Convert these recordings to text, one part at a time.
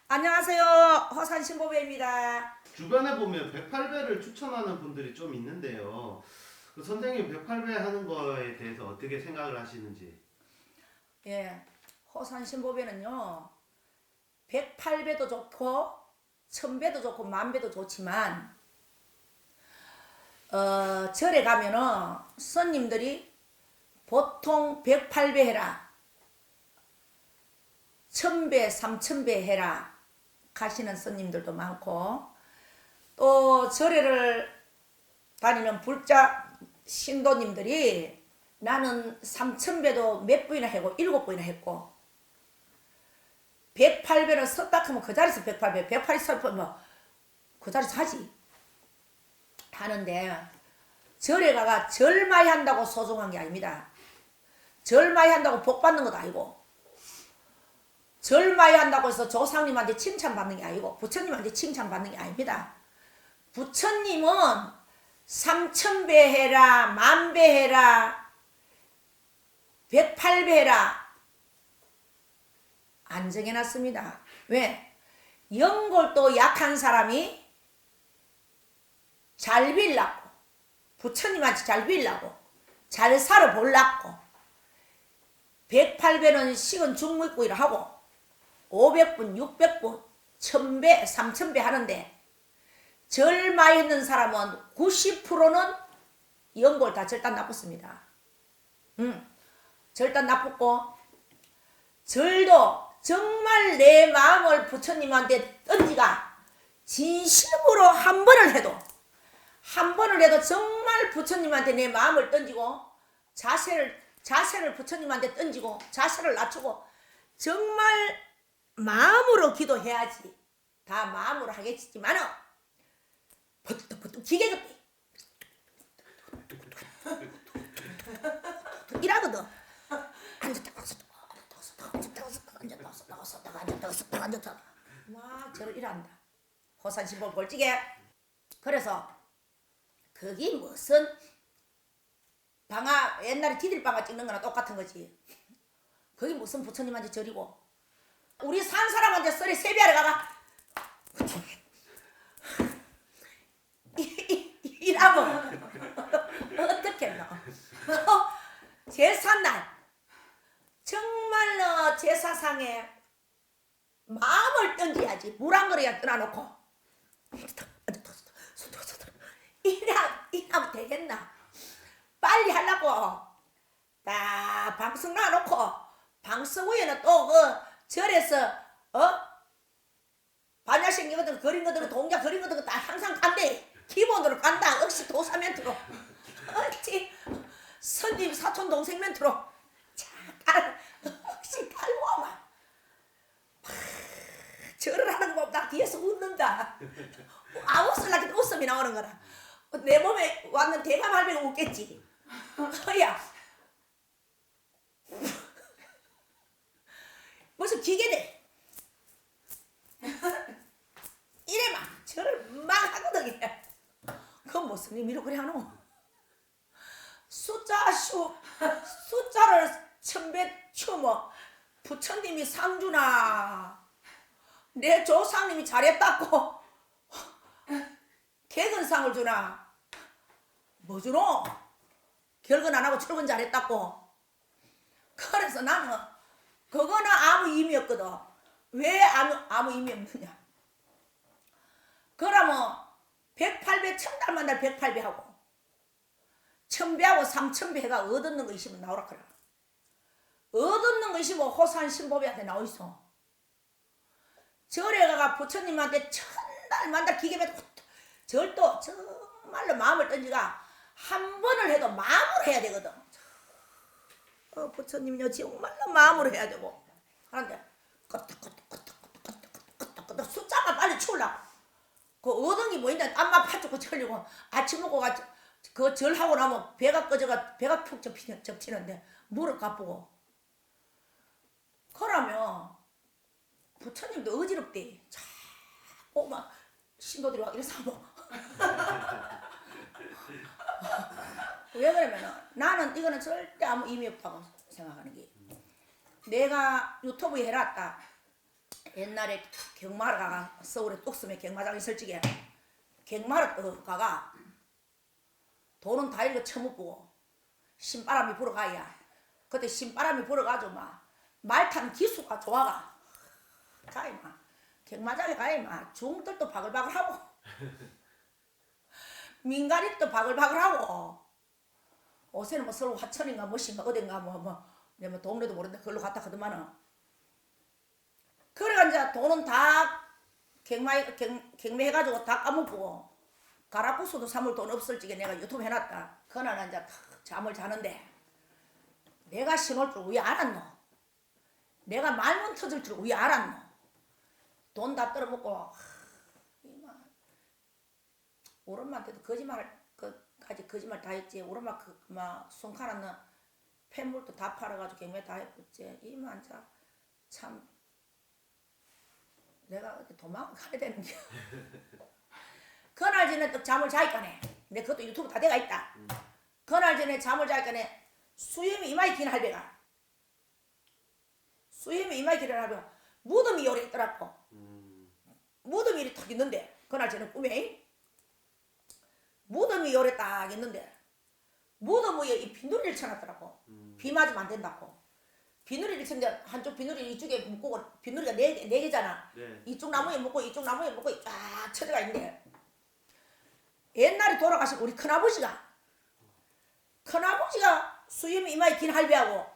안녕하세요. 허산신보배입니다. 주변에 보면 108배를 추천하는 분들이 좀 있는데요. 그 선생님 108배 하는 거에 대해서 어떻게 생각을 하시는지. 예, 허산신보배는요 108배도 좋고 1000배도 좋고 10,000배도 좋지만 절에 가면은 스님들이 보통 108배 해라, 1000배, 3000배 해라 가시는 스님들도 많고, 또 절에를 다니는 불자 신도님들이 나는 3000배도 몇 번이나 하고 7번이나 했고, 108배는 썼다 하면 그 자리에서 108배, 108이 설프면 뭐그 자리에서 하지 하는데, 절에 가가 절 많이 한다고 소중한 게 아닙니다. 절 많이 한다고 복 받는 것도 아니고, 절 많이 한다고 해서 조상님한테 칭찬받는 게 아니고, 부처님한테 칭찬받는 게 아닙니다. 부처님은 3000배 해라, 10,000배 해라, 108배 해라 안 정해놨습니다. 왜? 연골도 약한 사람이 잘 빌라고, 부처님한테 잘 빌라고, 잘 살아보려고 108배는 식은 죽 먹고 일을 하고 500분, 600분, 1000배, 3000배 하는데, 절 많이 했는 사람은 90%는 연골 다 절단 나쁘습니다. 절단 나쁘고, 절도 정말 내 마음을 부처님한테 던지가 진심으로 한 번을 해도 정말 부처님한테 내 마음을 던지고, 자세를 부처님한테 던지고 자세를 낮추고 정말 마음으로 기도해야지. 다 마음으로 하겠지만은 버뜩버뜩 기계급히 이라거든. 앉았다 막 저를 일한다. 호산신보 벌찌개. 그래서 그게 무슨 방아, 옛날에 디딜방아 찍는 거나 똑같은 거지. 그게 무슨 부처님한테 절이고, 우리 산 사람한테 썰이 세배하러 가가 이라면 어떻게 너 제삿날 정말로 제사상에 마음을 던져야지. 물 한 그릇 떠나놓고 이러면 되겠나? 빨리 하려고 딱 방석 놔놓고, 방석 위에는 또 그 절에서 반야신경들 그린 것들은 동자 그린 것들은 다 항상 간대. 기본으로 간다. 역시 도사 멘트로 어찌 선님 사촌 동생 멘트로 잘 역시 달고만 절을 하는 거 보면 나 뒤에서 웃는다. 아, 웃으려고 웃음이 나오는 거라. 내 몸에 왔는 대감 할배가 웃겠지. 야 무슨 기계대 이래 막 저를 막 하거든. 그건 뭐 스님이로 그래 하노? 숫자를 1000배 추모 부처님이 상 주나, 내 조상님이 잘했다고 개근상을 주나, 뭐 주노? 결근 안 하고 출근 잘했다고. 그래서 나는 그거는 아무 의미 없거든. 왜 아무 의미 없느냐? 그러면 108배, 천달만달 108배 하고 1000배하고 3000배가 얻었는 거 있으면 나오라 그래. 얻었는 거 있으면 호산신보배한테 나와있어. 절에 가가 부처님한테 천달만달 기계배 절도 정말로 마음을 던지가 한 번을 해도 마음으로 해야 되거든. 부처님요 정말로 마음으로 해야 되고 하는데 끄떡끄떡 숫자만 빨리 추려고. 그 얻은 게 뭐 있냐? 안마 파죽고 절리고 아침 먹고 그 절하고 나면 배가 꺼져가 배가 푹 접치는데 무릎 가쁘고. 그러면 부처님도 어지럽대. 자꾸 막 신도들이 막 이래서 뭐 왜 그러면 나는 이거는 절대 아무 의미 없다고 생각하는 게, 내가 유튜브에 해놨다 옛날에 경마를 가가 서울에 뚝섬에 경마장이 있을 적에 경마를 가가 돈은 다 일로 처먹고 신바람이 불어가야 그때 신바람이 불어가지고 말 타는 기수가 좋아가 가이 경마장에 가이 중들도 바글바글하고 민간인도 바글바글하고 옷에는 뭐 서울 화천인가 뭐신가 어딘가 내가 동네도 모르는데 그걸로 갔다 하더만은 그래가 이제 돈은 다 경매해가지고 다 까먹고 가라쿠스도 사물 돈 없을 적에 내가 유튜브 해놨다. 그날 이제 잠을 자는데 내가 신올 줄 왜 알았노? 내가 말문 터질 줄 왜 알았노? 돈 다 떨어먹고 우리 엄마한테도 까지 거짓말 다 했지. 우리 엄마 손가락은 팬물도 다 팔아가지고 경매 다 했었지. 이마 앉아 참 내가 도망을 가야 되는 게. 그날 전에 또 잠을 자니까네. 내 그것도 유튜브 다 돼가 있다. 그날 전에 잠을 자니까네 수염이 이마에 긴 할배가 수염이 이마에 긴 할배가 무덤이 요래 있더라고. 무덤이 이렇게 탁 있는데 그날 전에 꿈에 무덤이 요래 딱 있는데 무덤 위에 이 비누리를 쳐놨더라고. 비 맞으면 안 된다고. 비누리를 쳤는데 한쪽 비누리 이쪽에 묶고 비누리가 네 개잖아. 네. 이쪽 나무에 묶고 이쪽 나무에 묶고 쫙 쳐져가 있는데 옛날에 돌아가신 우리 큰아버지가 수염이 이마에 긴 할배하고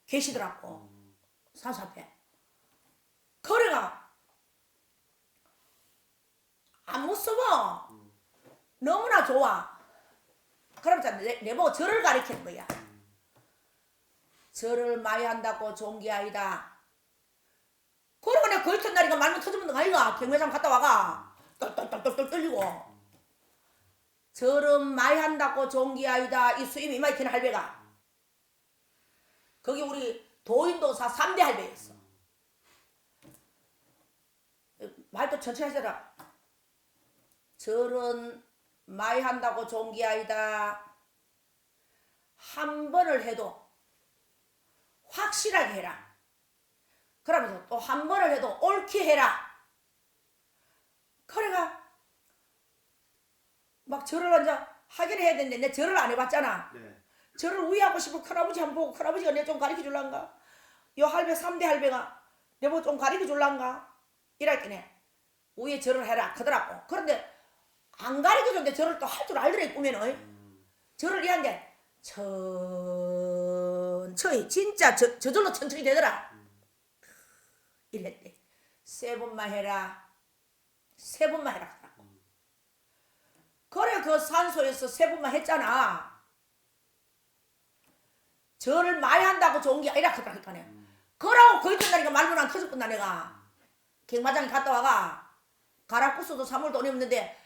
계시더라고. 산수 앞에. 그래가 안 무서워. 너무나 좋아. 그러면서 내보고 절을 가리키는 거야. 절을 많이 한다고 좋은 게 아니다. 그러고 내가 그 이튿날이가 말문 터지면 거 아이가 경매장 갔다 와가 떨떨떨떨 떨리고 절은 많이 한다고 좋은 게 아니다. 이 수임이 이마에 긴 할배가 거기 우리 도인도사 3대 할배였어. 말도 천천히 하시더라. 절은 많이 한다고 좋은 게 아니다. 한 번을 해도 확실하게 해라. 그러면서 또 한 번을 해도 옳게 해라. 그래가 막 절을 앉아 하긴 해야 되는데 내 절을 안 해봤잖아. 네. 절을 우회하고 싶어 큰아버지 한번 보고 큰아버지가 내 좀 가르쳐 줄란가. 요 할배 3대 할배가 내 보고 좀 가르쳐 줄란가. 이랬더니 우회 절을 해라 그러더라고. 그런데 안 가르쳐 줬는데 절을 또 할 줄 알더래 꾸면은. 절을 이한데 천천히 진짜 저절로 천천히 되더라. 이랬대. 3번만 해라. 3번만 해라. 그래 그 산소에서 3번만 했잖아. 절을 많이 한다고 좋은 게 아니라 그러니까네. 그러고 그 이튿날이니까 말문 안 터졌구나 내가. 경마장에 갔다 와가 가라쿠스도 사물 돈이 없는데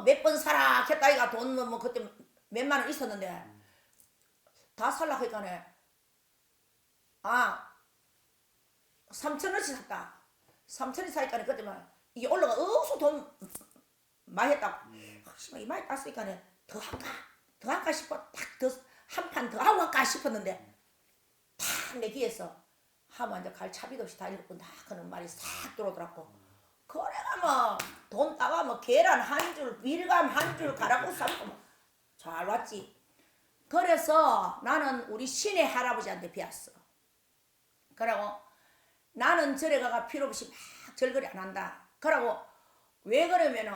몇 번 사라 했다 이가 돈 뭐 그때 몇만 원 있었는데 다 살라 하니까네 3,000원씩 샀다. 3,000원 사니까네 그때 막 이게 올라가 어디서 돈 많이 했다고. 이 많이 땄으니까네 더 할까 싶어. 딱 더 한 판 더 하고 할까 싶었는데 탁 내 귀에서 하면 이제 갈 차비도 없이 다 읽었구나 그런 말이 싹 들어오더라고. 그래가 뭐 돈 따가 뭐 계란 한 줄 밀감 한 줄 가라고 삶고 잘 왔지. 그래서 나는 우리 신의 할아버지한테 배웠어. 그러고 나는 절에 가가 필요 없이 막 절거리 안 한다. 그러고 왜 그러면은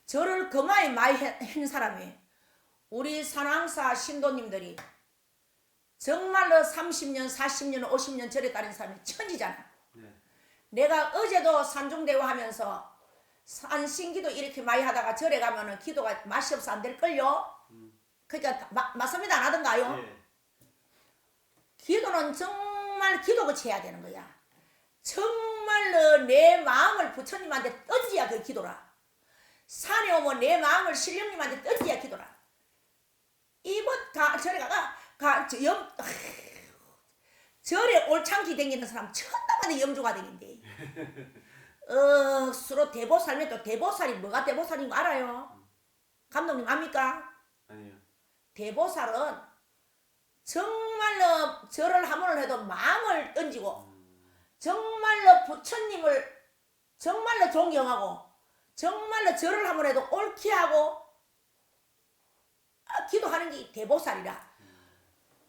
절을 그마에 많이 한 사람이 우리 산왕사 신도님들이 정말로 30년, 40년, 50년 절에 따른 사람이 천지잖아. 네. 내가 어제도 산중대화 하면서 산신기도 이렇게 많이 하다가 절에 가면은 기도가 맛이 없어 안 될걸요? 그러니까 맞습니다 안 하던가요? 네. 기도는 정말 기도같이 해야 되는 거야. 정말로 내 마음을 부처님한테 던져야 그 기도라. 산에 오면 내 마음을 신령님한테 던져야 기도라. 이번 절에 절에 올창기 댕기는 사람 천당만에 염주가 댕긴대. 수로 대보살면 또 대보살이 뭐가 대보살인 거 알아요? 감독님 압니까? 아니요. 대보살은 정말로 절을 한 번을 해도 마음을 던지고 정말로 부처님을 정말로 존경하고 정말로 절을 한번 해도 옳게 하고 기도하는 게 대보살이라.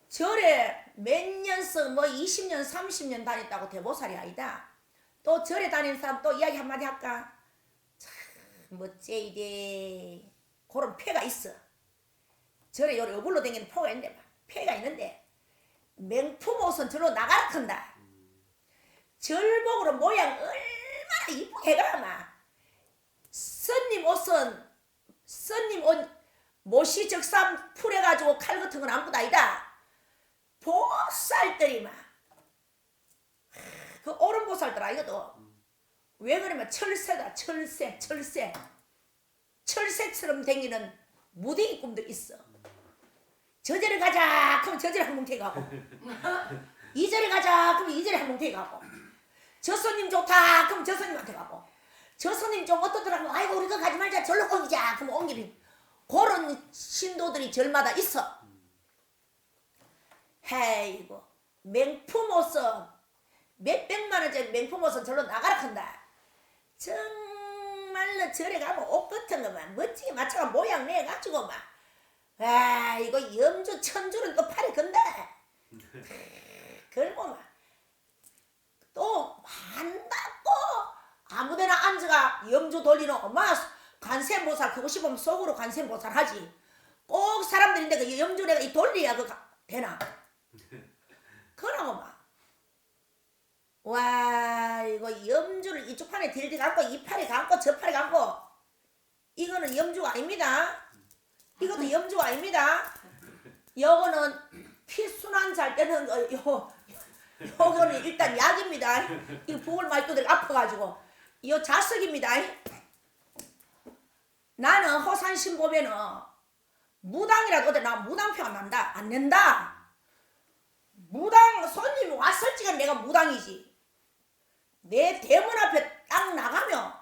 절에 몇 년씩 뭐 20년 30년 다녔다고 대보살이 아니다. 또 절에 다니는 사람 또 이야기 한마디 할까? 참 멋쟁이데 그런 폐가 있어. 절에 요리 어불로 다니는 표가 있는데 폐가 있는데 명품 옷은 절로 나가라 큰다. 절복으로 모양 얼마나 이쁘게 해가라마. 스님 옷은 스님 옷 못이 적삼 풀해가지고 칼 같은 건 아무것도 아니다. 보살들이 막 그 오른 보살들 아니거든. 왜 그러면 철새다. 철새처럼 생기는 무대기 꿈도 있어. 저절에 가자 그러면 저절에 한 뭉태 가고 이 절에 가자 그러면 이 절에 한 뭉태 가고 저 손님 좋다 그러면 저 손님한테 가고 저 손님 좀 어떠더라고 아이고 우리가 가지 말자 절로 옮기자 그러면 옮기는 그런 신도들이 절마다 있어. 헤이고 명품 옷은 몇백만 원짜리 명품 옷은 절로 나가라 한다. 정말로 절에 가면 옷 같은 거만 멋지게 맞춰가 모양 내가지고 막 아 이거 염주 천주는 또 팔에 건다. 그리고 막 또 한다고 아무데나 앉아가 염주 돌리는 엄마 관세음보살 그거 싶으면 속으로 관세음보살 하지. 꼭 사람들인데 그 염주 내가 이 돌려야 그 되나? 그러고 막 와 이거 염주를 이쪽 판에 딜딜 감고 이 팔에 감고 저 팔에 감고 이거는 염주가 아닙니다. 이것도 염주가 아닙니다. 요거는 피순환 잘 때는 요거는 일단 약입니다. 이 북을 많이 떠들 아파가지고 요 자석입니다. 나는 호산신 보면은 무당이라도 어디 나 무당표 안 난다 안 낸다. 무당 손님이 왔을지가 내가 무당이지. 내 대문 앞에 딱 나가면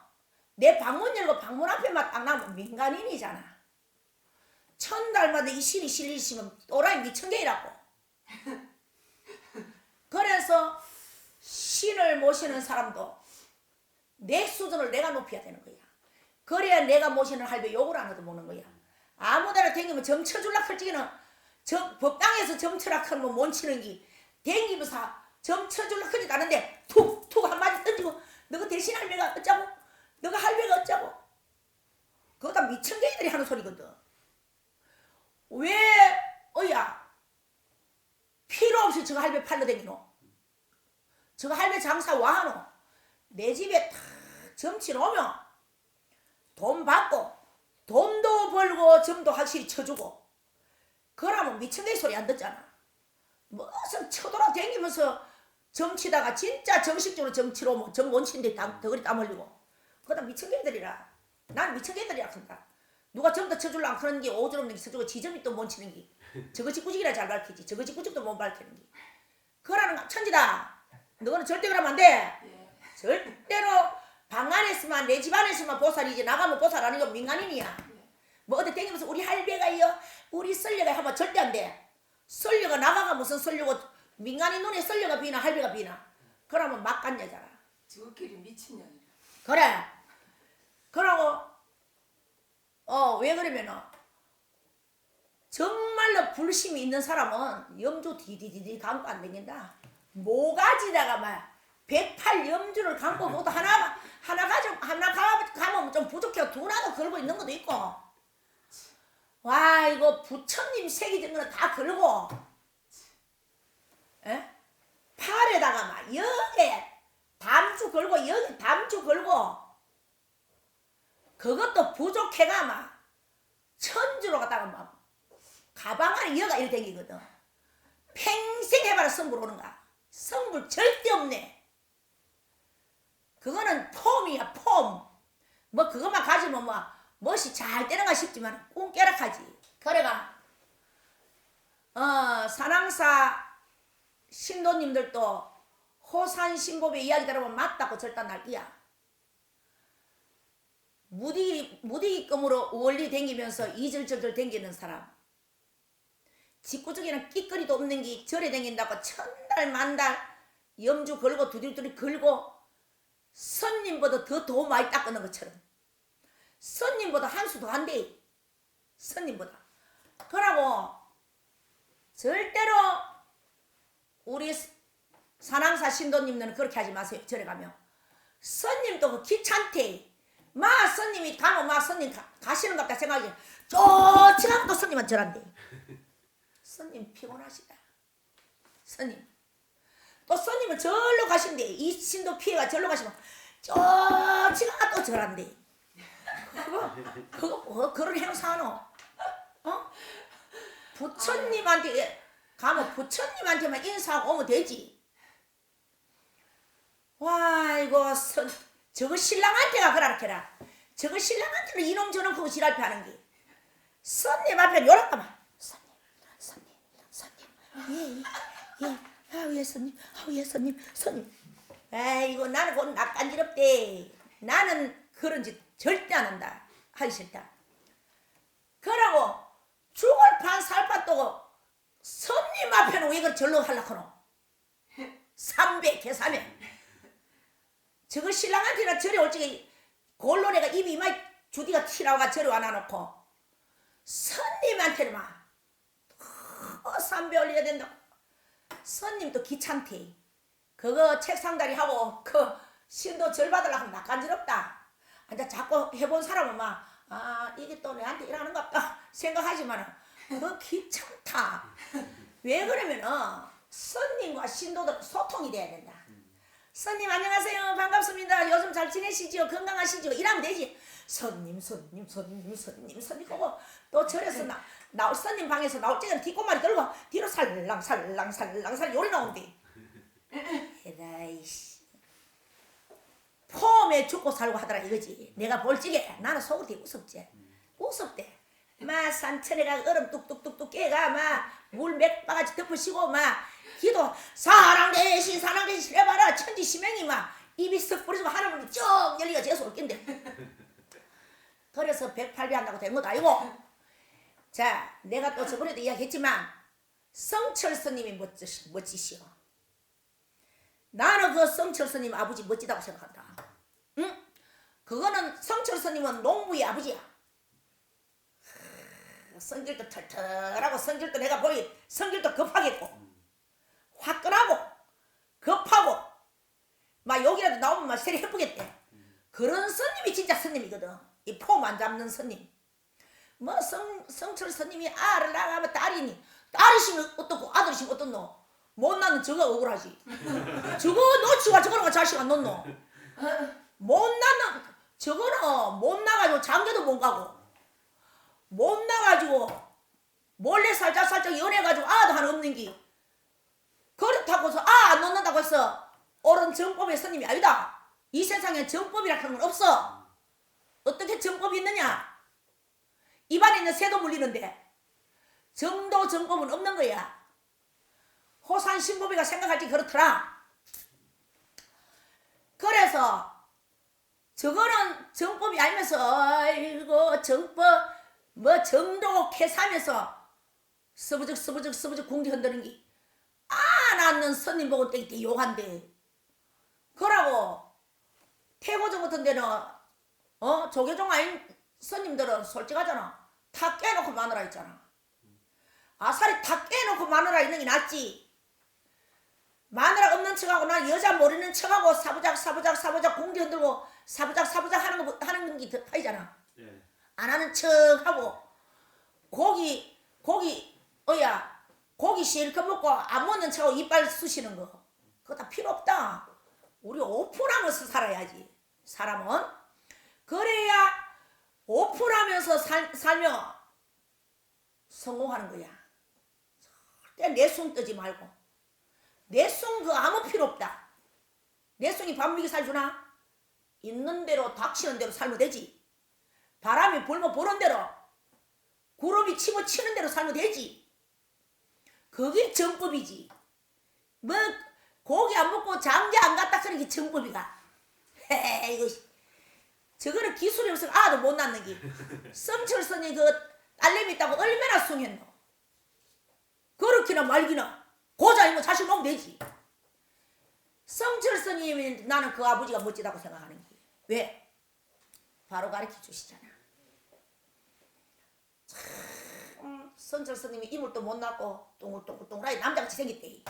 내 방문 열고 방문 앞에만 딱 나가면 민간인이잖아. 천달마다 이 신이 실리시면 또라이 미천개이라고. 그래서 신을 모시는 사람도 내 수준을 내가 높여야 되는 거야. 그래야 내가 모시는 할배 욕을 안 해도 먹는 거야. 아무데나 댕기면 점쳐줄라 할지기는 법당에서 점쳐라 하면 못 치는 게 댕기면서 점쳐줄라 하지도 않은데 툭툭 한마디 던지고 너가 대신 할배가 어쩌고 너가 할배가 어쩌고 그거 다 미천개이들이 하는 소리거든. 왜 어야 필요 없이 저거 할배 팔러 다니노? 저거 할배 장사 와하노? 내 집에 탁 점치 놓으면 돈 받고 돈도 벌고 점도 확실히 쳐주고 그러면 미천개이 소리 안 듣잖아. 무슨 쳐돌아 다니면서 점치다가 진짜 정식적으로 점치러 오면 점 못 치는데 덩어리 땀 흘리고 그러다 미천개이들이라. 난 미천개이들이라 한다. 누가 점도 쳐줄라 그런 게 오지랖는 게 서주고 지점이 또 못 치는 게 저거 짓구직이라 잘 밝히지 저거 짓구직도 못 밝히는 게 그러는 천지다. 너는 절대 그러면 안 돼. 절대로 방 안에서만 내 집 안에서만 보살이지 나가면 보살 아니고 민간인이야. 뭐 어디 댕기면서 우리 할배가요 우리 썰려가 하면 절대 안 돼. 썰려가 나가가 무슨 썰려고 민간인 눈에 썰려가 비나 할배가 비나 그러면 막간 여자라. 저끼리 미친년이라. 그래. 그러고 왜 그러면은 정말로 불심이 있는 사람은 염주 디디디디 감고 안 댕긴다. 모가지다가 막 108 염주를 감고 그것도 하나 가면 좀 부족해요. 두나도 걸고 있는 것도 있고. 와 이거 부처님 색이 된 거는 다 걸고. 에? 팔에다가 막 여기에 담주 걸고 여기 담주 걸고. 그것도 부족해가 막 천주로 갔다가 막 가방 안에 여가 이렇게 댕기거든. 평생 해봐라 성불 오는가. 성불 절대 없네. 그거는 폼이야 폼. 뭐 그것만 가지면 뭐 멋이 잘 되는가 싶지만 꽁깨락하지. 그래가 산왕사 신도님들도 호산신법의 이야기 들어보면 맞다고 절단할 끼야. 무디기금으로 원리 댕기면서 이절저절 댕기는 사람. 직구적에는 끼거리도 없는 게 절에 댕긴다고 천달 만달 염주 걸고 두들두들 걸고 손님보다 더 돈 많이 닦는 것처럼 손님보다 한 수 더 한대. 손님보다. 그러고 절대로 우리 산왕사 신도님들은 그렇게 하지 마세요. 절에 가면 손님도 그 귀찮대. 마 손님이 가면 마 손님 가시는 것 같다 생각하지. 쫓아가면 또 손님은 절한대. 손님 피곤하시다. 손님 또 손님은 절로 가신대. 이 신도 피해가 절로 가시면 쫓아가 또 절한대. 그거 그런 행사하노? 어? 부처님한테 가면 부처님한테만 인사하고 오면 되지. 와 이거 저거 신랑한테가 그렇게라. 저거 신랑한테는 이놈 저놈 그거 지랄피 하는 게 손님 앞에 요렇게만 손님 예 손님 예 손님 에이고 나는 곧 낯간지럽대. 나는 그런 짓 절대 안 한다. 하기 싫다. 그러고 죽을 판 살판 또 손님 앞에는 왜 이걸 절로 하려고 하노? 삼배 개사면 저거 신랑한테나 절에 올 적에 골로내가 입이 이마에 주디가 튀라고 절에 와놔놓고 손님한테는 막 삼배 올려야 된다. 손님도 귀찮대. 그거 책상다리 하고 그 신도 절 받으려고 하면 낯간지럽다. 근데 자꾸 해본 사람은 막 이게 또 내한테 일하는 것 같다 생각하지만 그거 귀찮다. 왜 그러면은 손님과 신도들 소통이 돼야 된다. 손님 안녕하세요 반갑습니다. 요즘 잘 지내시죠? 건강하시죠? 이러면 되지. 손님 하고 또 절에서 나올 손님 방에서 나올 때는 뒷골마리 들고 뒤로 살랑 요리 나온대. 에라이씨 폼에 죽고 살고 하더라 이거지. 내가 볼 적에 나는 속으로 되게 우습대. 막 산천에 가 얼음 뚝뚝뚝뚝 깨가 막 물 몇 바가지 덮으시고 막 기도 사랑 대신 해봐라 천지 시명이 막 입이 쓱 부러지고 하늘문이 쭉 열리가 재수 올긴데. 그래서 108배 한다고 된 것도 아니고. 자 내가 또 저번에도 이야기했지만 성철 스님이 멋지시오. 나는 그 성철 스님 아버지 멋지다고 생각한다. 응? 그거는 성철 스님은 농부의 아버지야. 성질도 털털하고 성질도 내가 보기 성질도 급하겠고 화끈하고 급하고 막 여기라도 나오면 막 세리 해보겠대. 그런 스님이 진짜 스님이거든. 이 폼 안 잡는 스님. 뭐 성철 스님이 알을 낳으면 딸이시면 어떻고 아들이시면 어떻노? 못 낳는 저거 억울하지. 저거 놓치고 저거는 자식 안 놓노? 못 낳는 저거는 못 나가지고 장계도 못 가고 못 나가지고 몰래 살짝 연해가지고 아도 하나 없는 게 그렇다고 해서 안 놓는다고 해서 옳은 정법의 스님이 아니다. 이 세상에 정법이라 하는 건 없어. 어떻게 정법이 있느냐? 입안에 있는 새도 물리는데 정도 정법은 없는 거야. 호산신법이가 생각할지 그렇더라. 그래서 저거는 정법이 알면서 아이고 정법 뭐 정도 캐사면서 서부적 궁디 흔드는 게 안 앉는 스님 보고 때 욕한대. 그러고 태고정 같은 데는 조계종 아닌 스님들은 솔직하잖아. 다 깨놓고 마누라 있잖아. 아사리 다 깨놓고 마누라 있는 게 낫지. 마누라 없는 척하고 난 여자 모르는 척하고 사부작 궁디 흔들고 사부작 하는 게 더 파이잖아. 예. 안 하는 척하고 고기 실컷 먹고 안 먹는 척하고 이빨 쑤시는 거 그거 다 필요 없다. 우리 오픈하면서 살아야지. 사람은 그래야 오픈하면서 살면 성공하는 거야. 절대 내숭 뜨지 말고. 내숭 그거 아무 필요 없다. 내숭이 밥 먹이 살주나? 있는 대로 닥치는 대로 살면 되지. 바람이 불면 부는 대로 구름이 치고 치는 대로 살면 되지. 그게 정법이지. 뭐 고기 안 먹고 장기 안 갔다 그러는 게 정법이가. 이거 저거는 기술이 없어서 아도 못 낳는 게. 성철선이 그 딸내미 있다고 얼마나 숭했노. 그렇기나 말기나 고자 이거 자식 놓으면 되지. 성철 스님이 나는 그 아버지가 멋지다고 생각하는 게 왜? 바로 가르쳐 주시잖아. 참 성철 스님이 이물도 못 낳고 동글동글동글하게 남자같이 생겼대.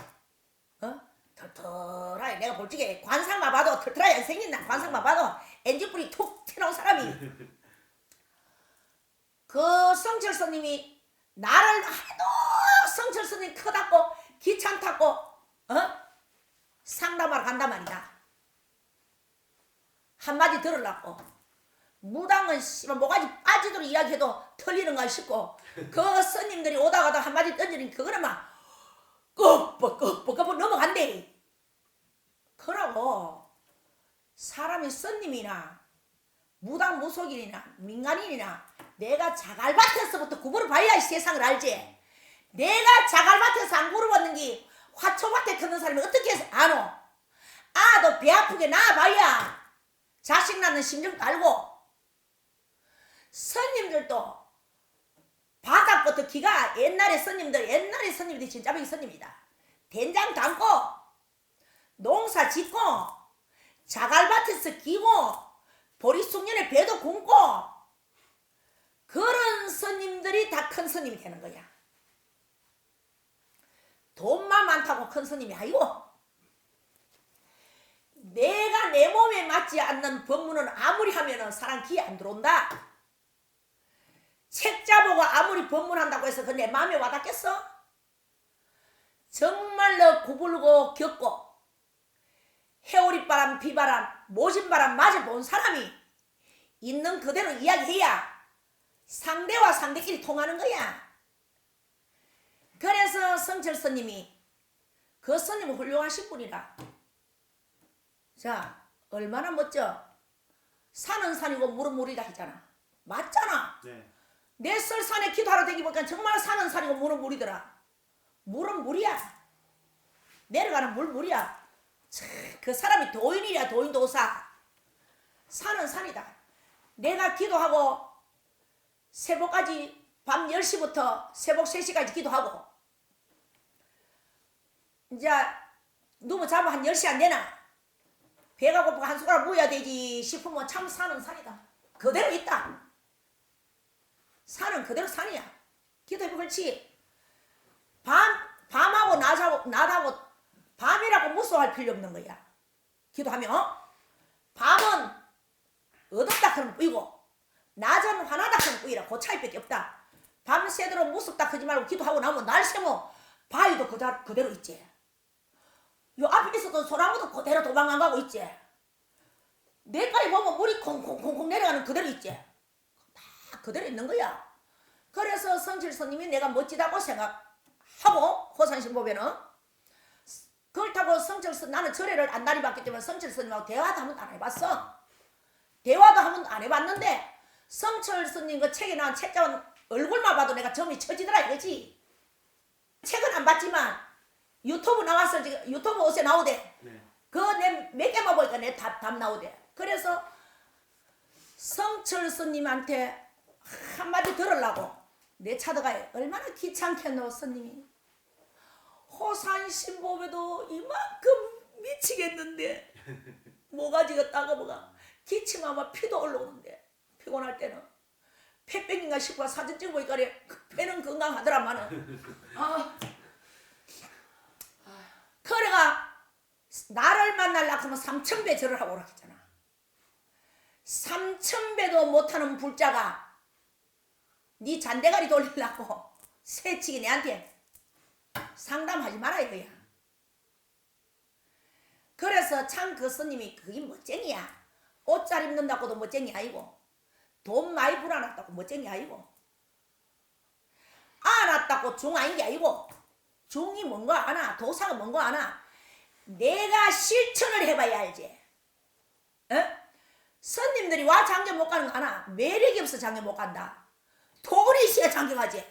털털하게 내가 볼적에 관상만 봐도 털털하게 생긴다. 관상만 봐도 엔진불이 툭 튀어나온 사람이. 그 성철 스님이 나를 하도 성철 스님 크다고 귀찮다고 상담하러 간단 말이다. 한마디 들으려고 무당은 씨발 뭐가지 빠지도록 이야기해도 틀리는가 싶고 그 스님들이 오다 가다 한마디 던지니 그거는 막 끄뻑 넘어간대. 그러고 사람이 스님이나 무당 무속인이나 민간인이나 내가 자갈밭에서부터 구부러 봐야 이 세상을 알지. 내가 자갈밭에서 안 구부러봤는 게 화초밭에 크는 사람이 어떻게 해서 아노? 아, 너 배 아프게 나와봐야 자식 낳는 심정도 알고. 스님들도 바닥부터 기가 옛날에 스님들이 진짜 벽이 스님이다. 된장 담고 농사 짓고 자갈밭에서 기고 보리숙련에 배도 굶고 그런 스님들이 다 큰 스님이 되는 거야. 돈만 많다고 큰 스님이 아니고 내가 내 몸에 맞지 않는 법문은 아무리 하면은 사람 귀에 안 들어온다. 책자 보고 아무리 법문한다고 해서 그 내 마음에 와닿겠어? 정말로 구불고 겪고 해오리바람 비바람 모진바람 맞아본 사람이 있는 그대로 이야기해야 상대와 상대끼리 통하는 거야. 그래서 성철 스님이 그 스님은 훌륭하신 분이라. 자, 얼마나 멋져. 산은 산이고 물은 물이다 했잖아. 맞잖아. 네. 내 설산에 기도하러 다니니까 정말 산은 산이고 물은 물이더라. 물은 물이야. 내려가는 물이야. 그 사람이 도인이야. 도인도사. 산은 산이다. 내가 기도하고 새벽까지 밤 10시부터 새벽 3시까지 기도하고 이제 누구 자면 한 10시 안 되나? 배가 고프고 한 숟가락 먹어야 되지 싶으면 참 산은 산이다. 그대로 있다. 산은 그대로 산이야. 기도해보 그렇지. 밤하고 낮하고 밤이라고 무서워할 필요 없는 거야. 기도하면 밤은 어둡다 그러면 뿌이고 낮은 화나다 그러면 뿌이라. 그 차이밖에 없다. 밤새도록 무섭다 하지 말고 기도하고 나면 날 새면 바위도 그대로 있지. 요 앞에 있어도 소나무도 그대로 도망 안 가고 있지. 내까지 보면 물이 콩콩콩콩 내려가는 그대로 있지. 다 그대로 있는 거야. 그래서 성철 스님이 내가 멋지다고 생각하고 호산신법에는 그렇다고 성철 스님 나는 절에를 안 다녀봤기 때문에 성철 스님하고 대화도 한 번도 안 해봤어. 대화도 한 번도 안 해봤는데 성철 스님 그 책에 나온 책자는 얼굴만 봐도 내가 점이 쳐지더라 이거지. 책은 안 봤지만 유튜브 나왔어. 지금 유튜브 옷에 나오대. 네. 그거 내 몇 개만 보니까 내 답 나오대. 그래서 성철 스님한테 한마디 들으려고 내 차도가에 얼마나 귀찮겠노. 스님이 호산신법에도 이만큼 미치겠는데 모가지가 따가워가 기침하면 피도 올라오는데 피곤할 때는 폐병인가 싶어 사진 찍어보니까 배는 건강하더라마는. 그래가 나를 만나려고 하면 3000배 절을 하고 오라 했잖아. 3000배도 못하는 불자가 네 잔대가리 돌리려고 새치기 내한테 상담하지 마라 이거야. 그래서 참 그 스님이 그게 멋쟁이야. 옷 잘 입는다고도 멋쟁이 아니고 돈 많이 불어놨다고 멋쟁이 아니고 알았다고 중 아닌 게 아니고 중이 뭔거 아나 도사가 뭔거 아나 내가 실천을 해봐야 알지. 에? 스님들이 와 장교 못 가는 거 아나? 매력이 없어 장교 못 간다. 돈이 있어야 장교 가지.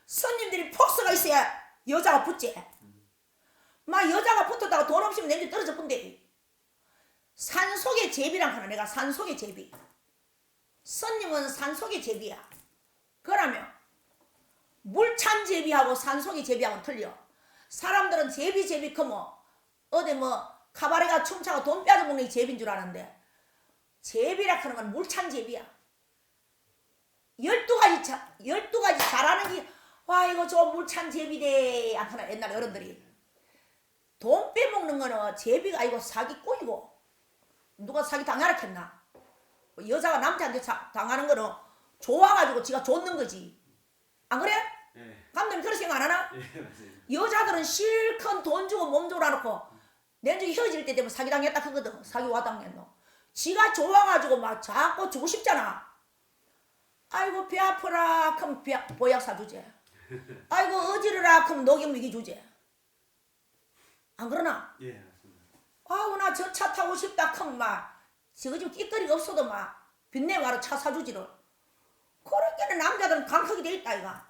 스님들이 폭스가 있어야 여자가 붙지. 막 여자가 붙었다가 돈 없으면 내게 떨어져 본대. 산속의 제비랑 하나 내가 산속의 제비. 스님은 산속의 제비야. 그러면 물찬 제비하고 산속의 제비하고는 틀려. 사람들은 제비 크면 어디 뭐 카바레가 춤차고 돈 빼앗아먹는 게 제비인 줄 아는데 제비라 하는 건 물찬 제비야. 12가지 잘하는 게 와 이거 저 물찬 제비대 하나 옛날 어른들이 돈 빼먹는 거는 제비가 아니고 사기꾼이고 누가 사기 당하라 했나. 여자가 남자한테 당하는 거는 좋아가지고 지가 줬는 거지. 안 그래? 예. 감독님 그렇게 생각 안 하나? 예, 맞습니다. 여자들은 실컷 돈 주고 몸 줘놔놓고 내중에 헤어질 때 되면 사기 당했다 그거든. 사기 와당했노. 지가 좋아가지고 막 자꾸 주고 싶잖아. 아이고 배 아프라 그럼 보약 사주지. 아이고 어지르라 그럼 녹여 먹이 주지. 안 그러나? 예, 맞습니다. 아우 나 저 차 타고 싶다 그럼 막 저거 좀 끼거리가 없어도 막 빚내가로 차 사주지를. 그렇게는 남자들은 강하게 돼 있다 이가.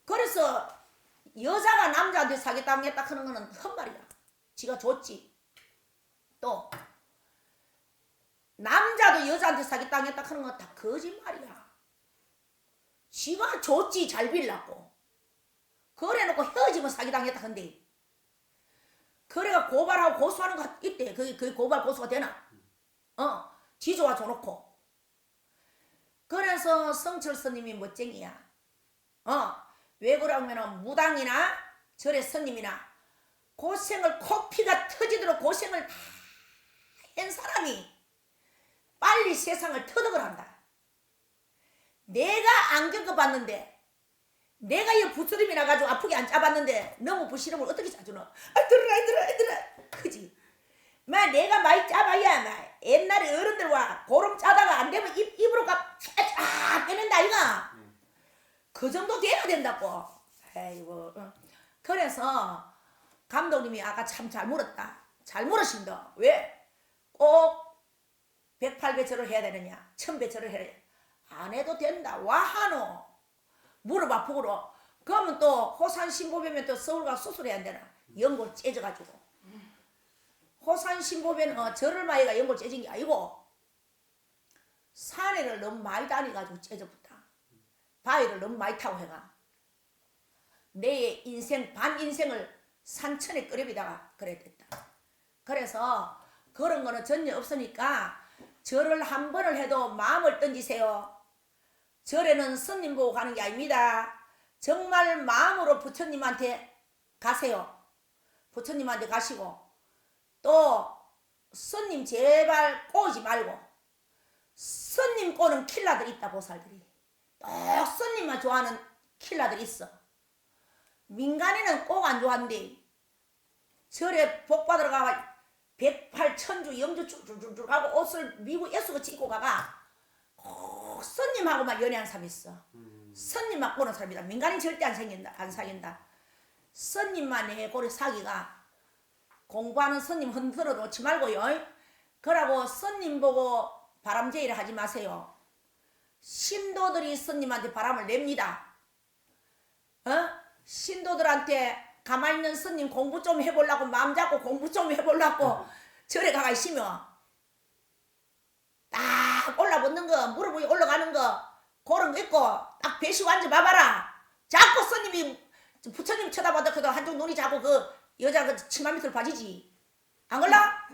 그래서 여자가 남자한테 사기당했다 하는 거는 헛말이야. 지가 줬지. 또 남자도 여자한테 사기당했다 하는 건 다 거짓말이야. 지가 줬지 잘 빌라고. 그래놓고 헤어지면 사기당했다 한대. 그래가 고발하고 고소하는 거 있대. 그게 고발 고소가 되나? 지조와 줘놓고. 그래서 성철 스님이 멋쟁이야. 왜 그러면은 무당이나 절의 스님이나 고생을 코피가 터지도록 고생을 다 한 사람이 빨리 세상을 터득을 한다. 내가 안 겪어봤는데 내가 이 부스럼이 나가지고 아프게 안 짜봤는데 너무 부스럼을 어떻게 짜주노? 들어 그지? 막 내가 많이 짜봐야 막 옛날에 어른들과 고름 짜다가 안 되면 입으로 빼낸다 이가. 그 정도 돼야 된다고. 아이고. 그래서 감독님이 아까 참 잘 물었다. 잘 물으신다. 왜? 꼭 108배처를 해야 되느냐? 1000배처를 해야 되느냐? 안 해도 된다. 와하노. 무릎 아프고로. 그러면 또 호산신보배면 또 서울 가서 수술해야 안 되나? 연골 째져가지고. 호산신보배는 절을 마이가 연골 째진 게 아니고 산에를 너무 많이 다니가지고 째져붙다. 바위를 너무 많이 타고 해가. 내 인생 반 인생을 산천에 끓여비다가 그래 됐다. 그래서 그런 거는 전혀 없으니까 절을 한 번을 해도 마음을 던지세요. 절에는 스님 보고 가는 게 아닙니다. 정말 마음으로 부처님한테 가세요. 부처님한테 가시고 또 스님 제발 꼬지 말고 스님 꼬는 킬라들 있다. 보살들이 또 스님만 좋아하는 킬라들이 있어. 민간인은 꼭 안 좋아한대. 절에 복 받으러 가가 108천주 염주 쭉쭉쭉 하고 옷을 미국 애수같이 입고 가가 꼭 스님하고만 연애한 사람이 있어. 스님만 꼬는 사람이다. 민간인 절대 안 사귄다. 스님만 내 고래 사기가. 공부하는 스님 흔들어 놓지 말고요. 그러고 스님 보고 바람제의를 하지 마세요. 신도들이 스님한테 바람을 냅니다. 신도들한테 가만히 있는 스님 공부 좀 해보려고 마음 잡고 공부 좀 해보려고 절에 가가 있으면 딱 올라붙는 거 무릎 위에 올라가는 거 그런 거 있고 딱 배시고 앉아봐봐라. 자꾸 스님이 부처님 쳐다봐도 그도 한쪽 눈이 자꾸 그 여자 그 치마 밑으로 빠지지. 안 걸라?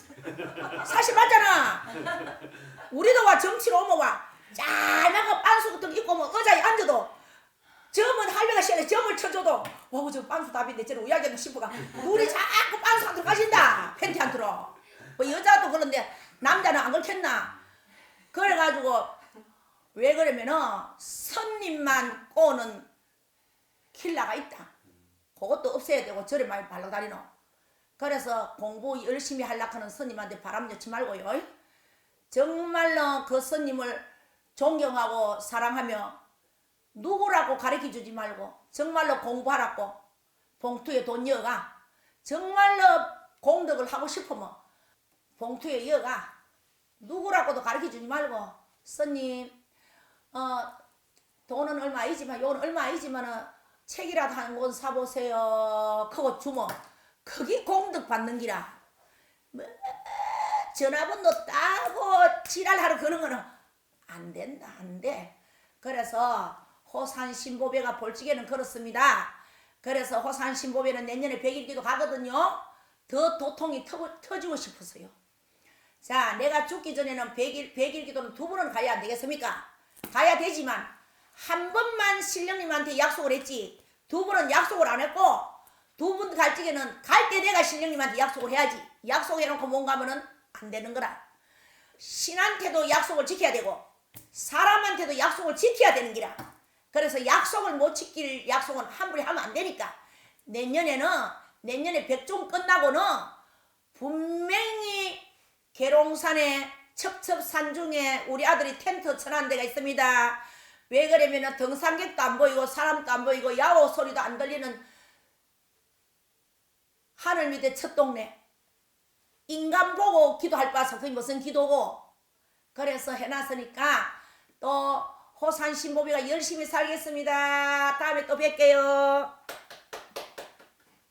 사실 맞잖아. 우리도 와 정치로 오면 와 짤막한 빤수 같은 거 입고 오면 의자에 앉아도 점은 할배가 시간에 점을 쳐줘도 와우 저 빤수 답인데 저는 우야겠노 싶어가 눈이 자꾸 빤수 안 들어가신다. 팬티 안 들어. 뭐 여자도 그런데 남자는 안 그렇겠나. 그래가지고 왜 그러면은 선님만 꼬는 킬라가 있다. 그것도 없애야 되고 절에 많이 발라다니노. 그래서 공부 열심히 하려고 하는 스님한테 바람 넣지 말고요. 정말로 그 스님을 존경하고 사랑하며 누구라고 가르쳐주지 말고 정말로 공부하라고 봉투에 돈 넣어가. 정말로 공덕을 하고 싶으면 봉투에 넣어가. 누구라고도 가르쳐주지 말고 스님 돈은 얼마 아니지만 요건 얼마 아니지만 책이라도 한 권 사보세요. 그거 주면 그게 공덕 받는 기라. 뭐 전화번호 따고 지랄하러 그런 거는 안 된다. 안 돼. 그래서 호산신보배가 볼지게는 그렇습니다. 그래서 호산신보배는 내년에 100일기도 가거든요. 더 도통이 터지고 싶었어요. 자, 내가 죽기 전에는 100일 기도는 2번은 가야 안 되겠습니까? 가야 되지만 한 번만 신령님한테 약속을 했지 2번은 약속을 안 했고 2번 갈 적에는 갈 때 내가 신령님한테 약속을 해야지. 약속해놓고 못 가면은 안 되는 거라. 신한테도 약속을 지켜야 되고 사람한테도 약속을 지켜야 되는 기라. 그래서 약속을 못 지킬 약속은 함부로 하면 안 되니까 내년에 백종 끝나고는 분명히 계룡산에 첩첩산중에 우리 아들이 텐트 쳐놓은 데가 있습니다. 왜 그러면은 등산객도 안 보이고 사람도 안 보이고 야호 소리도 안 들리는 하늘 밑에 첫 동네. 인간 보고 기도할 바서 그게 무슨 기도고. 그래서 해놨으니까 또 호산 신보비가 열심히 살겠습니다. 다음에 또 뵐게요.